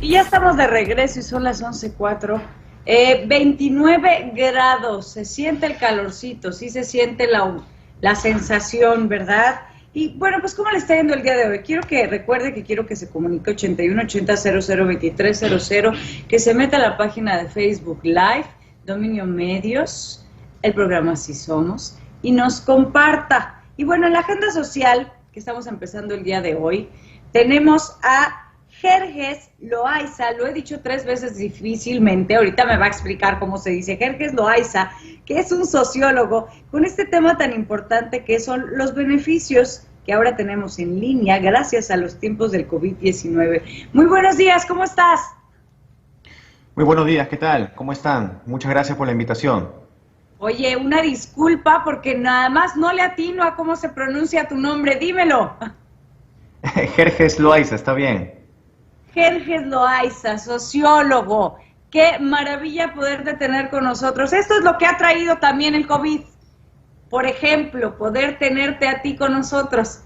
Y ya estamos de regreso y son las 11:04. 29 grados, se siente el calorcito, sí se siente la sensación, ¿verdad? Y bueno, pues ¿cómo le está yendo el día de hoy? Quiero que se comunique 8180002300, que se meta a la página de Facebook Live, Dominio Medios, el programa Así Somos, y nos comparta. Y bueno, en la agenda social que estamos empezando el día de hoy, tenemos a Jerjes Loaiza, lo he dicho 3 veces difícilmente, ahorita me va a explicar cómo se dice, Jerjes Loaiza, que es un sociólogo con este tema tan importante que son los beneficios que ahora tenemos en línea gracias a los tiempos del COVID-19. Muy buenos días, ¿cómo estás? Muy buenos días, ¿qué tal? ¿Cómo están? Muchas gracias por la invitación. Oye, una disculpa porque nada más no le atino a cómo se pronuncia tu nombre, dímelo. Jerjes Loaiza, está bien. Jerjes Loaiza, sociólogo. Qué maravilla poderte tener con nosotros. Esto es lo que ha traído también el COVID. Por ejemplo, poder tenerte a ti con nosotros.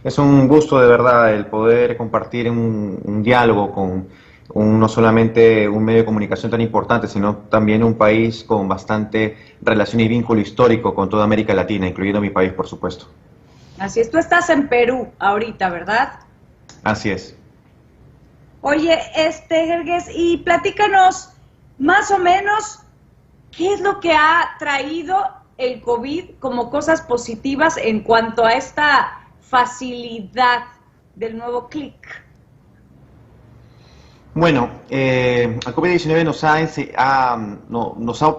Es un gusto de verdad el poder compartir un diálogo con no solamente un medio de comunicación tan importante, sino también un país con bastante relación y vínculo histórico con toda América Latina, incluyendo mi país, por supuesto. Así es, tú estás en Perú ahorita, ¿verdad? Así es. Oye, Jerjes, y platícanos más o menos qué es lo que ha traído el COVID como cosas positivas en cuanto a esta facilidad del nuevo clic. Bueno, el COVID-19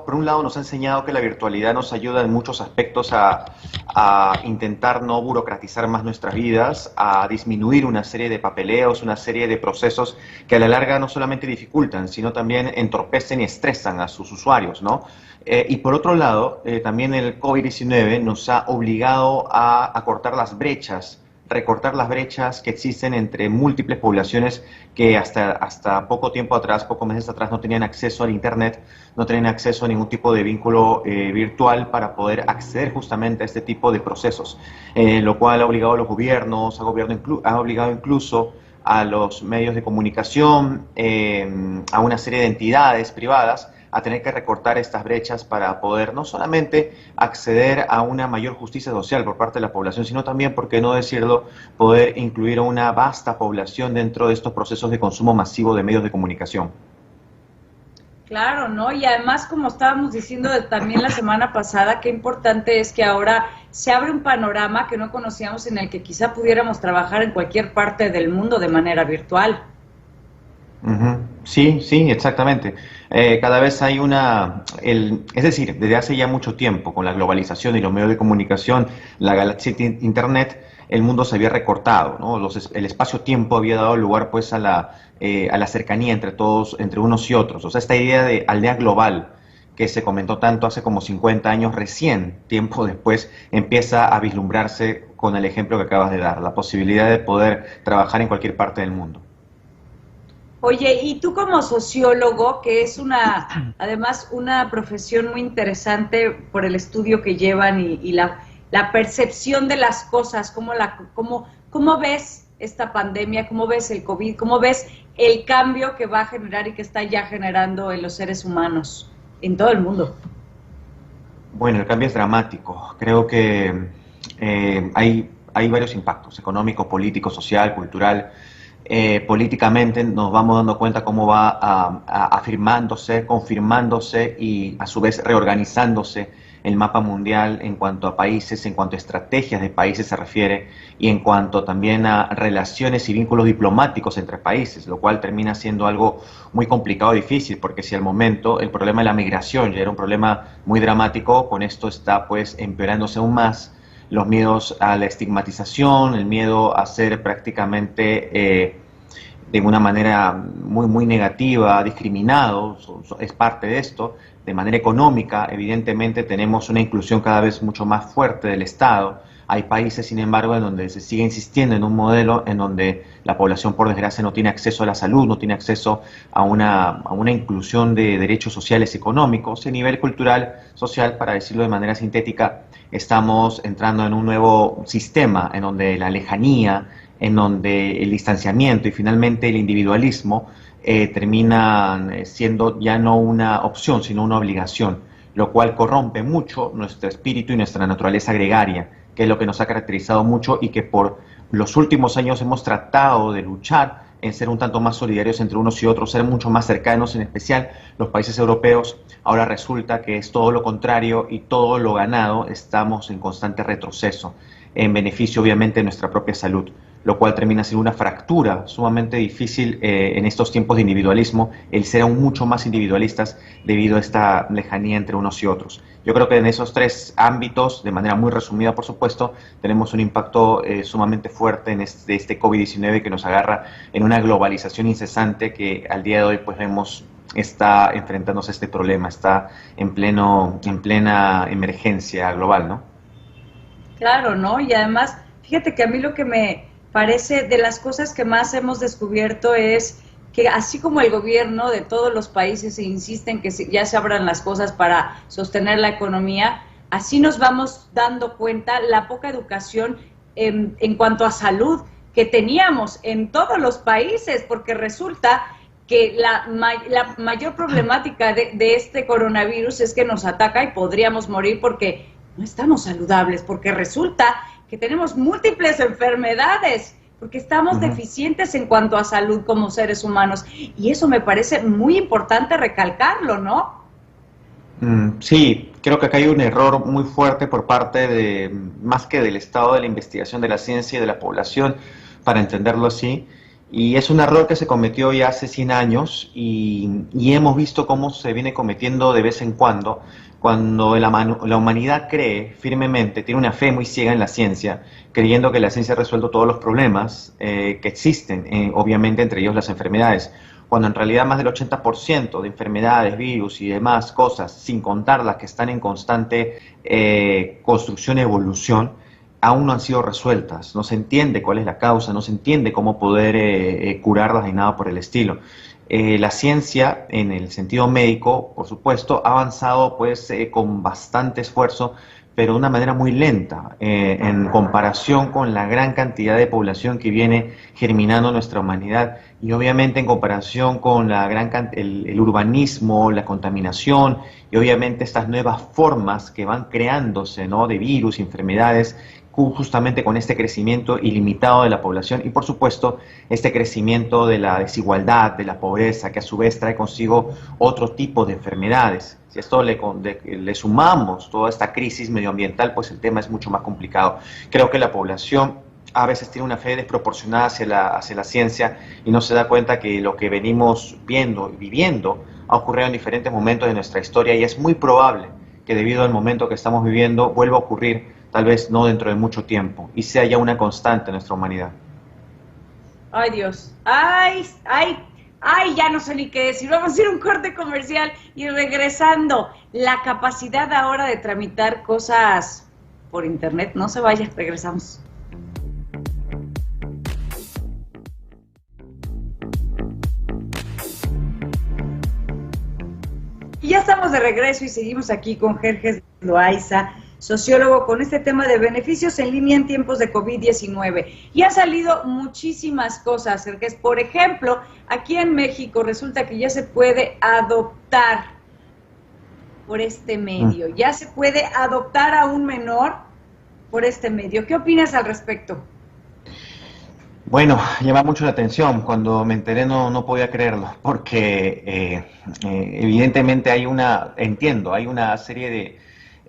por un lado, nos ha enseñado que la virtualidad nos ayuda en muchos aspectos a intentar no burocratizar más nuestras vidas, a disminuir una serie de papeleos, una serie de procesos que a la larga no solamente dificultan, sino también entorpecen y estresan a sus usuarios, ¿no? Y por otro lado, también el COVID-19 nos ha obligado a acortar las brechas, recortar las brechas que existen entre múltiples poblaciones que hasta poco tiempo atrás, pocos meses atrás, no tenían acceso al Internet, no tenían acceso a ningún tipo de vínculo virtual para poder acceder justamente a este tipo de procesos, lo cual ha obligado a los gobiernos, ha obligado incluso a los medios de comunicación, a una serie de entidades privadas, a tener que recortar estas brechas para poder no solamente acceder a una mayor justicia social por parte de la población, sino también, por qué no decirlo, poder incluir a una vasta población dentro de estos procesos de consumo masivo de medios de comunicación. Claro, ¿no? Y además, como estábamos diciendo también la semana pasada, qué importante es que ahora se abre un panorama que no conocíamos en el que quizá pudiéramos trabajar en cualquier parte del mundo de manera virtual. Ujú. Sí, sí, exactamente. Cada vez hay es decir, desde hace ya mucho tiempo, con la globalización y los medios de comunicación, la galaxia Internet, el mundo se había recortado, ¿no? El espacio-tiempo había dado lugar pues a la cercanía entre todos, entre unos y otros. O sea, esta idea de aldea global que se comentó tanto hace como 50 años, recién, tiempo después, empieza a vislumbrarse con el ejemplo que acabas de dar, la posibilidad de poder trabajar en cualquier parte del mundo. Oye, y tú como sociólogo, que es además una profesión muy interesante por el estudio que llevan y la percepción de las cosas, ¿cómo ves esta pandemia? ¿Cómo ves el COVID? ¿Cómo ves el cambio que va a generar y que está ya generando en los seres humanos en todo el mundo? Bueno, el cambio es dramático. Creo que hay varios impactos: económico, político, social, cultural. Políticamente nos vamos dando cuenta cómo va afirmándose, confirmándose y a su vez reorganizándose el mapa mundial en cuanto a países, en cuanto a estrategias de países se refiere, y en cuanto también a relaciones y vínculos diplomáticos entre países, lo cual termina siendo algo muy complicado y difícil, porque si al momento el problema de la migración ya era un problema muy dramático, con esto está pues empeorándose aún más los miedos a la estigmatización, el miedo a ser prácticamente de una manera muy negativa, discriminado, es parte de esto. De manera económica, evidentemente tenemos una inclusión cada vez mucho más fuerte del Estado. Hay países, sin embargo, en donde se sigue insistiendo en un modelo en donde la población, por desgracia, no tiene acceso a la salud, no tiene acceso a una inclusión de derechos sociales y económicos. Y a nivel cultural, social, para decirlo de manera sintética, estamos entrando en un nuevo sistema en donde la lejanía, en donde el distanciamiento y finalmente el individualismo terminan siendo ya no una opción, sino una obligación, lo cual corrompe mucho nuestro espíritu y nuestra naturaleza gregaria, que es lo que nos ha caracterizado mucho y que por los últimos años hemos tratado de luchar en ser un tanto más solidarios entre unos y otros, ser mucho más cercanos, en especial los países europeos. Ahora resulta que es todo lo contrario y todo lo ganado estamos en constante retroceso, en beneficio obviamente de nuestra propia salud, lo cual termina siendo una fractura sumamente difícil en estos tiempos de individualismo, el ser aún mucho más individualistas debido a esta lejanía entre unos y otros. Yo creo que en esos tres ámbitos, de manera muy resumida por supuesto, tenemos un impacto sumamente fuerte en este COVID-19 que nos agarra en una globalización incesante que al día de hoy pues vemos está enfrentándose a este problema, está en plena emergencia global, ¿no? Claro, ¿no? Y además, fíjate que a mí lo que me parece de las cosas que más hemos descubierto es que así como el gobierno de todos los países insiste en que ya se abran las cosas para sostener la economía, así nos vamos dando cuenta la poca educación en cuanto a salud que teníamos en todos los países, porque resulta que la mayor problemática de este coronavirus es que nos ataca y podríamos morir porque no estamos saludables, porque resulta que tenemos múltiples enfermedades, porque estamos deficientes en cuanto a salud como seres humanos. Y eso me parece muy importante recalcarlo, ¿no? Sí, creo que acá hay un error muy fuerte por parte de, más que del estado de la investigación de la ciencia y de la población, para entenderlo así, y es un error que se cometió ya hace 100 años y hemos visto cómo se viene cometiendo de vez en cuando la humanidad cree firmemente, tiene una fe muy ciega en la ciencia, creyendo que la ciencia ha resuelto todos los problemas que existen, obviamente entre ellos las enfermedades, cuando en realidad más del 80% de enfermedades, virus y demás cosas, sin contar las que están en constante construcción y evolución, aún no han sido resueltas. No se entiende cuál es la causa, no se entiende cómo poder curarlas ni nada por el estilo. La ciencia, en el sentido médico, por supuesto, ha avanzado pues con bastante esfuerzo, pero de una manera muy lenta, en comparación con la gran cantidad de población que viene germinando nuestra humanidad y obviamente en comparación con el urbanismo, la contaminación y obviamente estas nuevas formas que van creándose, ¿no?, de virus, enfermedades, justamente con este crecimiento ilimitado de la población y por supuesto este crecimiento de la desigualdad, de la pobreza, que a su vez trae consigo otro tipo de enfermedades. Si a esto le sumamos toda esta crisis medioambiental, pues el tema es mucho más complicado. Creo que la población a veces tiene una fe desproporcionada hacia la ciencia y no se da cuenta que lo que venimos viendo y viviendo ha ocurrido en diferentes momentos de nuestra historia y es muy probable que debido al momento que estamos viviendo vuelva a ocurrir, tal vez no dentro de mucho tiempo, y sea ya una constante en nuestra humanidad. Ay, Dios. Ay, ay, ay, ya no sé ni qué decir. Vamos a hacer un corte comercial y regresando. La capacidad ahora de tramitar cosas por internet. No se vaya, regresamos. Y ya estamos de regreso y seguimos aquí con Jerjes Loaiza, sociólogo, con este tema de beneficios en línea en tiempos de COVID-19. Y han salido muchísimas cosas, Jerjes. Por ejemplo, aquí en México resulta que ya se puede adoptar por este medio. Ya se puede adoptar a un menor por este medio. ¿Qué opinas al respecto? Bueno, llama mucho la atención. Cuando me enteré no podía creerlo, porque evidentemente hay una serie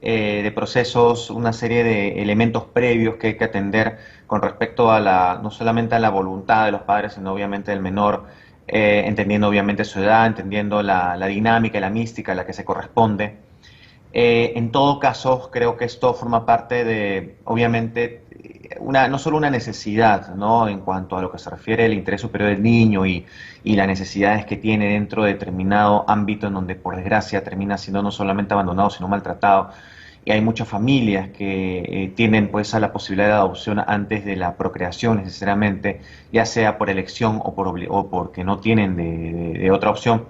de procesos, una serie de elementos previos que hay que atender con respecto a no solamente a la voluntad de los padres, sino obviamente del menor, entendiendo obviamente su edad, entendiendo la dinámica y la mística a la que se corresponde. En todo caso, creo que esto forma parte de, obviamente, no solo una necesidad, ¿no?, en cuanto a lo que se refiere al interés superior del niño y las necesidades que tiene dentro de determinado ámbito en donde, por desgracia, termina siendo no solamente abandonado, sino maltratado. Y hay muchas familias que tienen pues a la posibilidad de adopción antes de la procreación necesariamente, ya sea por elección o porque no tienen de otra opción.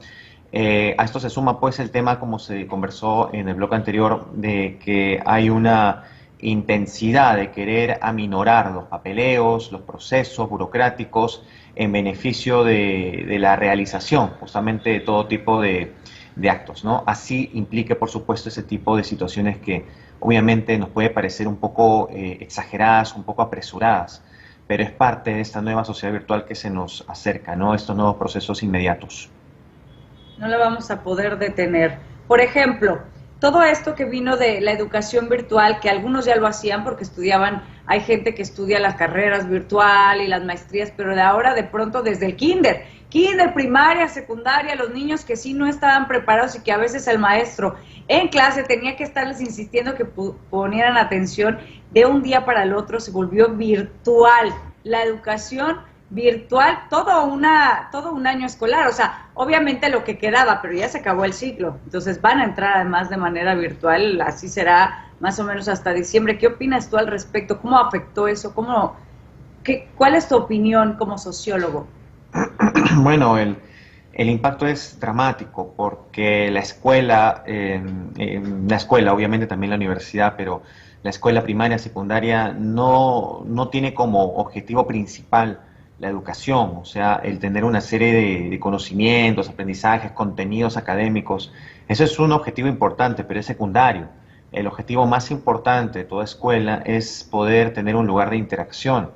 A esto se suma pues el tema, como se conversó en el bloque anterior, de que hay una intensidad de querer aminorar los papeleos, los procesos burocráticos en beneficio de la realización justamente de todo tipo de actos, ¿no? Así implique, por supuesto, ese tipo de situaciones que obviamente nos puede parecer un poco exageradas, un poco apresuradas, pero es parte de esta nueva sociedad virtual que se nos acerca, ¿no? Estos nuevos procesos inmediatos. No la vamos a poder detener. Por ejemplo, todo esto que vino de la educación virtual, que algunos ya lo hacían porque estudiaban, hay gente que estudia las carreras virtual y las maestrías, pero de ahora de pronto desde el kinder, primaria, secundaria, los niños que sí no estaban preparados y que a veces el maestro en clase tenía que estarles insistiendo que ponieran atención, de un día para el otro se volvió virtual. La educación virtual, todo un año escolar, o sea, obviamente lo que quedaba, pero ya se acabó el ciclo, entonces van a entrar además de manera virtual, así será más o menos hasta diciembre. ¿Qué opinas tú al respecto? ¿Cómo afectó eso? ¿Cuál es tu opinión como sociólogo? Bueno, el impacto es dramático porque la escuela, obviamente también la universidad, pero la escuela primaria, secundaria, no tiene como objetivo principal la educación, o sea, el tener una serie de conocimientos, aprendizajes, contenidos académicos. Eso es un objetivo importante, pero es secundario. El objetivo más importante de toda escuela es poder tener un lugar de interacción,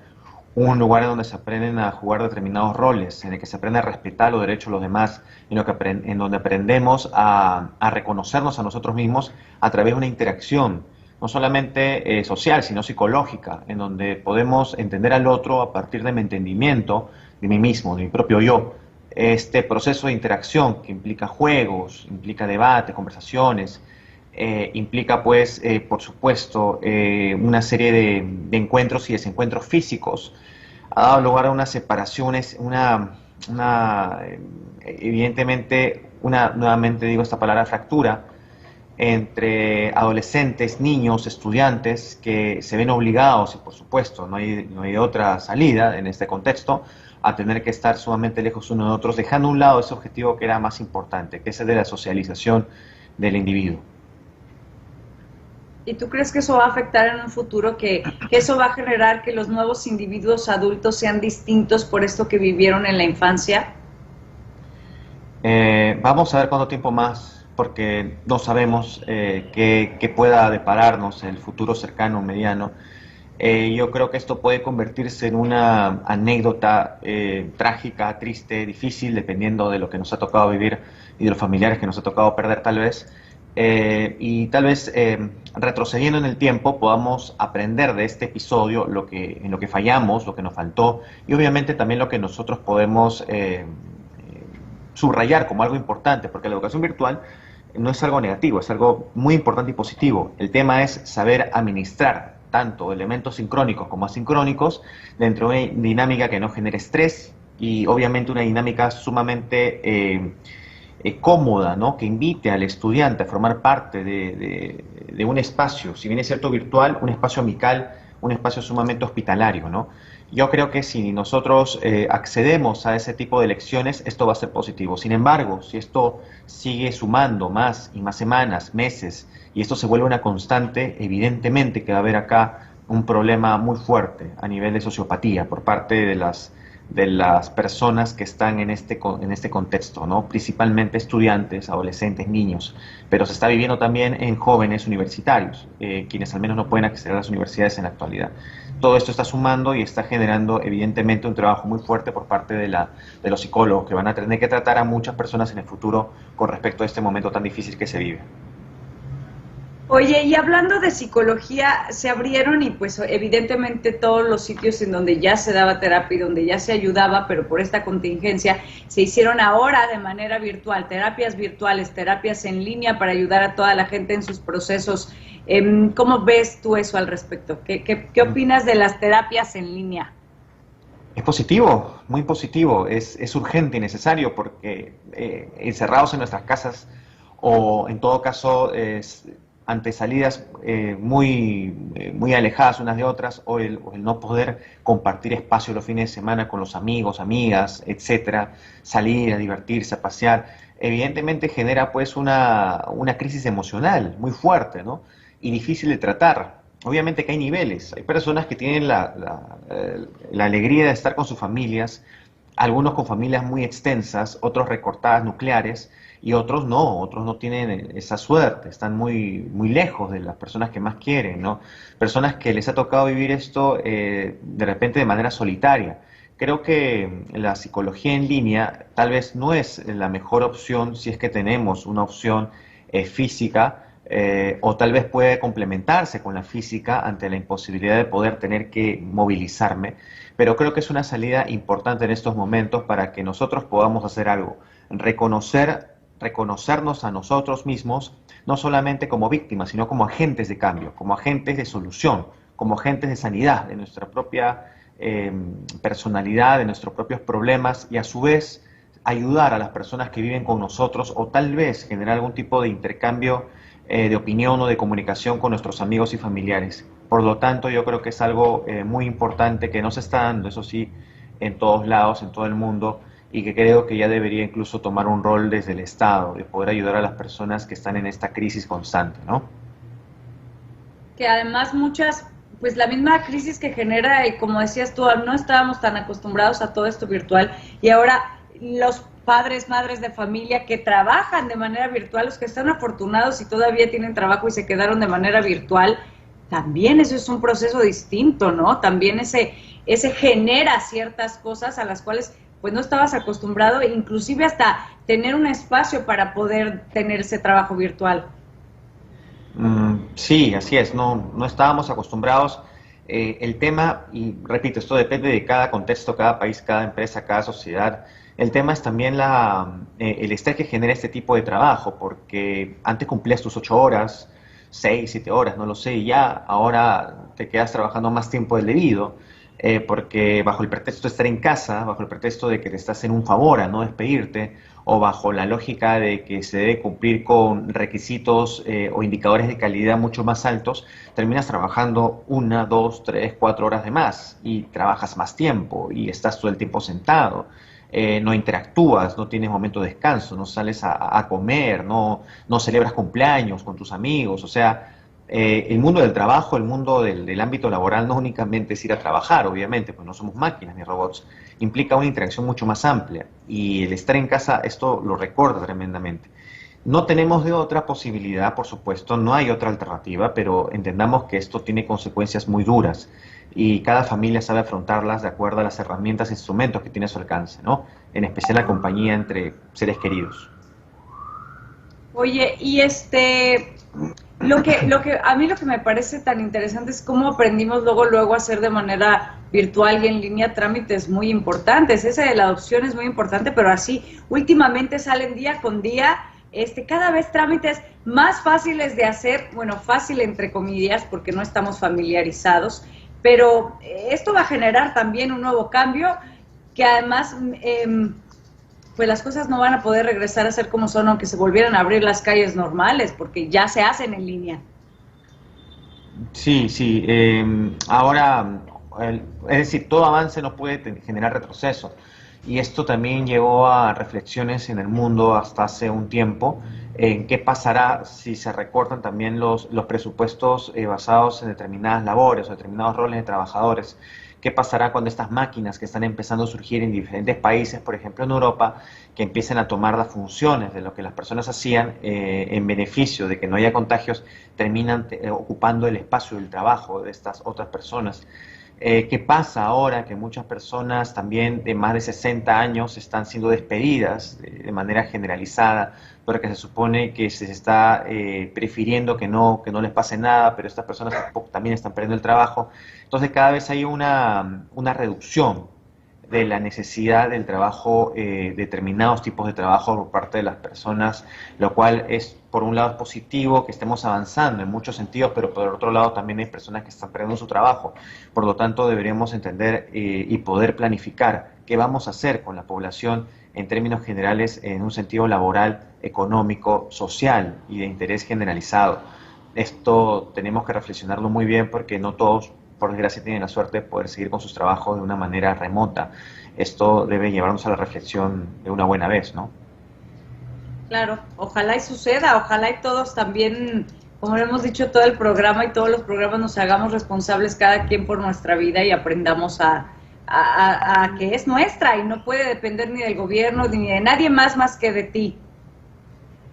un lugar en donde se aprenden a jugar determinados roles, en el que se aprende a respetar los derechos de los demás, en donde aprendemos a reconocernos a nosotros mismos a través de una interacción, no solamente social, sino psicológica, en donde podemos entender al otro a partir de mi entendimiento de mí mismo, de mi propio yo. Este proceso de interacción que implica juegos, implica debate, conversaciones, implica pues, por supuesto, una serie de encuentros y desencuentros físicos. Ha dado lugar a unas separaciones, evidentemente, nuevamente digo esta palabra, fractura, entre adolescentes, niños, estudiantes que se ven obligados, y por supuesto no hay otra salida en este contexto, a tener que estar sumamente lejos unos de otros, dejando a un lado ese objetivo que era más importante, que es el de la socialización del individuo. ¿Y tú crees que eso va a afectar en un futuro, que eso va a generar que los nuevos individuos adultos sean distintos por esto que vivieron en la infancia? Vamos a ver cuánto tiempo más, porque no sabemos qué pueda depararnos el futuro cercano o mediano. Yo creo que esto puede convertirse en una anécdota trágica, triste, difícil, dependiendo de lo que nos ha tocado vivir y de los familiares que nos ha tocado perder tal vez. Y tal vez retrocediendo en el tiempo podamos aprender de este episodio en lo que fallamos, lo que nos faltó y obviamente también lo que nosotros podemos subrayar como algo importante, porque la educación virtual no es algo negativo, es algo muy importante y positivo. El tema es saber administrar tanto elementos sincrónicos como asincrónicos dentro de una dinámica que no genere estrés y obviamente una dinámica sumamente cómoda, ¿no? Que invite al estudiante a formar parte de un espacio, si bien es cierto virtual, un espacio amical, un espacio sumamente hospitalario, ¿no? Yo creo que si nosotros accedemos a ese tipo de lecciones, esto va a ser positivo. Sin embargo, si esto sigue sumando más y más semanas, meses, y esto se vuelve una constante, evidentemente que va a haber acá un problema muy fuerte a nivel de sociopatía por parte de las personas que están en este contexto, ¿no? Principalmente estudiantes, adolescentes, niños, pero se está viviendo también en jóvenes universitarios, quienes al menos no pueden acceder a las universidades en la actualidad. Todo esto está sumando y está generando evidentemente un trabajo muy fuerte por parte de los psicólogos que van a tener que tratar a muchas personas en el futuro con respecto a este momento tan difícil que se vive. Oye, y hablando de psicología, se abrieron y pues evidentemente todos los sitios en donde ya se daba terapia y donde ya se ayudaba, pero por esta contingencia se hicieron ahora de manera virtual, terapias virtuales, terapias en línea para ayudar a toda la gente en sus procesos. ¿Cómo ves tú eso al respecto? ¿Qué opinas de las terapias en línea? Es positivo, muy positivo, es urgente y necesario porque encerrados en nuestras casas o en todo caso ante salidas muy alejadas unas de otras o el no poder compartir espacio los fines de semana con los amigos, amigas, etcétera, salir a divertirse, a pasear, evidentemente genera pues una crisis emocional muy fuerte, ¿no? Y difícil de tratar. obviamente que hay niveles. Hay personas que tienen la alegría de estar con sus familias, algunos con familias muy extensas, otros recortadas nucleares, y otros no tienen esa suerte, están muy lejos de las personas que más quieren, ¿no? Personas que les ha tocado vivir esto de repente de manera solitaria. Creo que la psicología en línea tal vez no es la mejor opción si es que tenemos una opción física, o tal vez puede complementarse con la física ante la imposibilidad de poder tener que movilizarme, pero creo que es una salida importante en estos momentos para que nosotros podamos hacer algo, reconocernos a nosotros mismos, no solamente como víctimas, sino como agentes de cambio, como agentes de solución, como agentes de sanidad de nuestra propia personalidad, de nuestros propios problemas, y a su vez ayudar a las personas que viven con nosotros, o tal vez generar algún tipo de intercambio de opinión o de comunicación con nuestros amigos y familiares. Por lo tanto, yo creo que es algo muy importante que no se está dando, eso sí, en todos lados, en todo el mundo, y que creo que ya debería incluso tomar un rol desde el Estado, de poder ayudar a las personas que están en esta crisis constante, ¿no? Que además muchas, pues la misma crisis que genera, y como decías tú, no estábamos tan acostumbrados a todo esto virtual, y ahora los padres, madres de familia que trabajan de manera virtual, los que están afortunados y todavía tienen trabajo y se quedaron de manera virtual, también eso es un proceso distinto, ¿no? También ese genera ciertas cosas a las cuales pues no estabas acostumbrado, inclusive hasta tener un espacio para poder tener ese trabajo virtual. Sí, así es, no estábamos acostumbrados. El tema, y repito, esto depende de cada contexto, cada país, cada empresa, cada sociedad. El tema es también el estrés que genera este tipo de trabajo, porque antes cumplías tus 8 horas, 6, 7 horas, no lo sé, y ya ahora te quedas trabajando más tiempo del debido, porque bajo el pretexto de estar en casa, bajo el pretexto de que te estás en un favor a no despedirte, o bajo la lógica de que se debe cumplir con requisitos o indicadores de calidad mucho más altos, terminas trabajando 1, 2, 3, 4 horas de más y trabajas más tiempo y estás todo el tiempo sentado. No interactúas, no tienes momento de descanso, no sales a comer, no celebras cumpleaños con tus amigos, o sea, el mundo del trabajo, el mundo del ámbito laboral no únicamente es ir a trabajar, obviamente, pues no somos máquinas ni robots, implica una interacción mucho más amplia, y el estar en casa esto lo recorda tremendamente. No tenemos de otra posibilidad, por supuesto, no hay otra alternativa, pero entendamos que esto tiene consecuencias muy duras y cada familia sabe afrontarlas de acuerdo a las herramientas e instrumentos que tiene a su alcance, ¿no? En especial la compañía entre seres queridos. Oye, y a mí lo que me parece tan interesante es cómo aprendimos luego a hacer de manera virtual y en línea trámites muy importantes. Esa de la adopción es muy importante, pero así últimamente salen día con día, cada vez trámites más fáciles de hacer, bueno, fácil entre comillas, porque no estamos familiarizados, pero esto va a generar también un nuevo cambio que además pues las cosas no van a poder regresar a ser como son aunque se volvieran a abrir las calles normales, porque ya se hacen en línea. Sí, sí. Ahora, es decir, todo avance no puede generar retroceso. Y esto también llevó a reflexiones en el mundo hasta hace un tiempo en qué pasará si se recortan también los presupuestos basados en determinadas labores o determinados roles de trabajadores. ¿Qué pasará cuando estas máquinas que están empezando a surgir en diferentes países, por ejemplo en Europa, que empiecen a tomar las funciones de lo que las personas hacían en beneficio de que no haya contagios, terminan ocupando el espacio del trabajo de estas otras personas? ¿Qué pasa ahora que muchas personas también de más de 60 años están siendo despedidas de manera generalizada, porque se supone que se está prefiriendo que no les pase nada, pero estas personas también están perdiendo el trabajo? Entonces cada vez hay una reducción de la necesidad del trabajo, determinados tipos de trabajo por parte de las personas, lo cual es, por un lado, es positivo que estemos avanzando en muchos sentidos, pero por otro lado también hay personas que están perdiendo su trabajo. Por lo tanto, deberíamos entender y poder planificar qué vamos a hacer con la población en términos generales, en un sentido laboral, económico, social y de interés generalizado. Esto tenemos que reflexionarlo muy bien porque no todos, por desgracia, tienen la suerte de poder seguir con sus trabajos de una manera remota. Esto debe llevarnos a la reflexión de una buena vez, ¿no? Claro, ojalá y suceda, ojalá y todos también como lo hemos dicho todo el programa y todos los programas, nos hagamos responsables cada quien por nuestra vida y aprendamos a que es nuestra y no puede depender ni del gobierno ni de nadie más que de ti,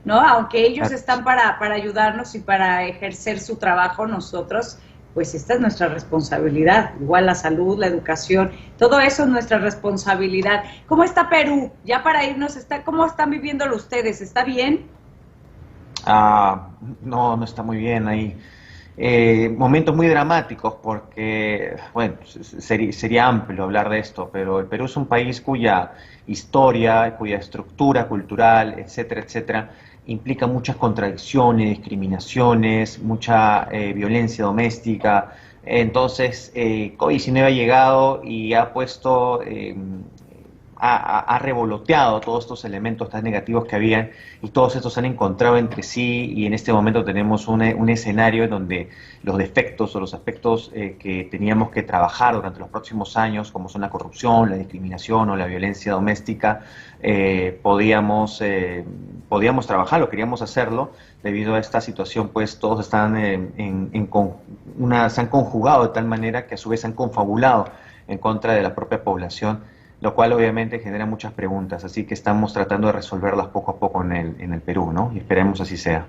¿no? Aunque ellos están para ayudarnos y para ejercer su trabajo, nosotros, pues esta es nuestra responsabilidad. Igual la salud, la educación, todo eso es nuestra responsabilidad. ¿Cómo está Perú? Ya para irnos, ¿cómo están viviéndolo ustedes? ¿Está bien? No, no está muy bien ahí. Momentos muy dramáticos porque, bueno, sería amplio hablar de esto, pero el Perú es un país cuya historia, cuya estructura cultural, etcétera, etcétera, implica muchas contradicciones, discriminaciones, mucha violencia doméstica. Entonces, COVID-19 ha llegado y ha puesto ha revoloteado todos estos elementos tan negativos que habían y todos estos se han encontrado entre sí y en este momento tenemos un escenario en donde los defectos o los aspectos que teníamos que trabajar durante los próximos años, como son la corrupción, la discriminación o la violencia doméstica, podíamos trabajarlo, queríamos hacerlo. Debido a esta situación, pues todos están se han conjugado de tal manera que a su vez se han confabulado en contra de la propia población, lo cual obviamente genera muchas preguntas, así que estamos tratando de resolverlas poco a poco en el Perú, ¿no? Y esperemos así sea.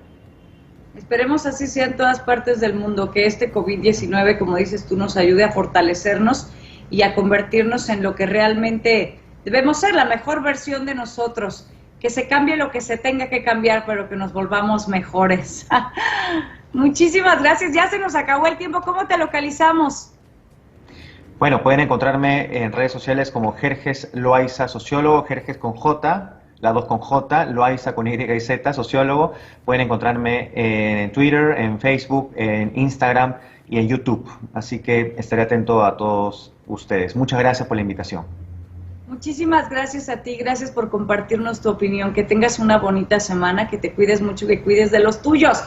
Esperemos así sea en todas partes del mundo, que este COVID-19, como dices tú, nos ayude a fortalecernos y a convertirnos en lo que realmente debemos ser, la mejor versión de nosotros, que se cambie lo que se tenga que cambiar, pero que nos volvamos mejores. Muchísimas gracias, ya se nos acabó el tiempo, ¿cómo te localizamos? Bueno, pueden encontrarme en redes sociales como Jerjes Loaiza, sociólogo, Jerjes con J, la 2 con J, Loaiza con Y y Z, sociólogo. Pueden encontrarme en Twitter, en Facebook, en Instagram y en YouTube. Así que estaré atento a todos ustedes. Muchas gracias por la invitación. Muchísimas gracias a ti, gracias por compartirnos tu opinión. Que tengas una bonita semana, que te cuides mucho, que cuides de los tuyos.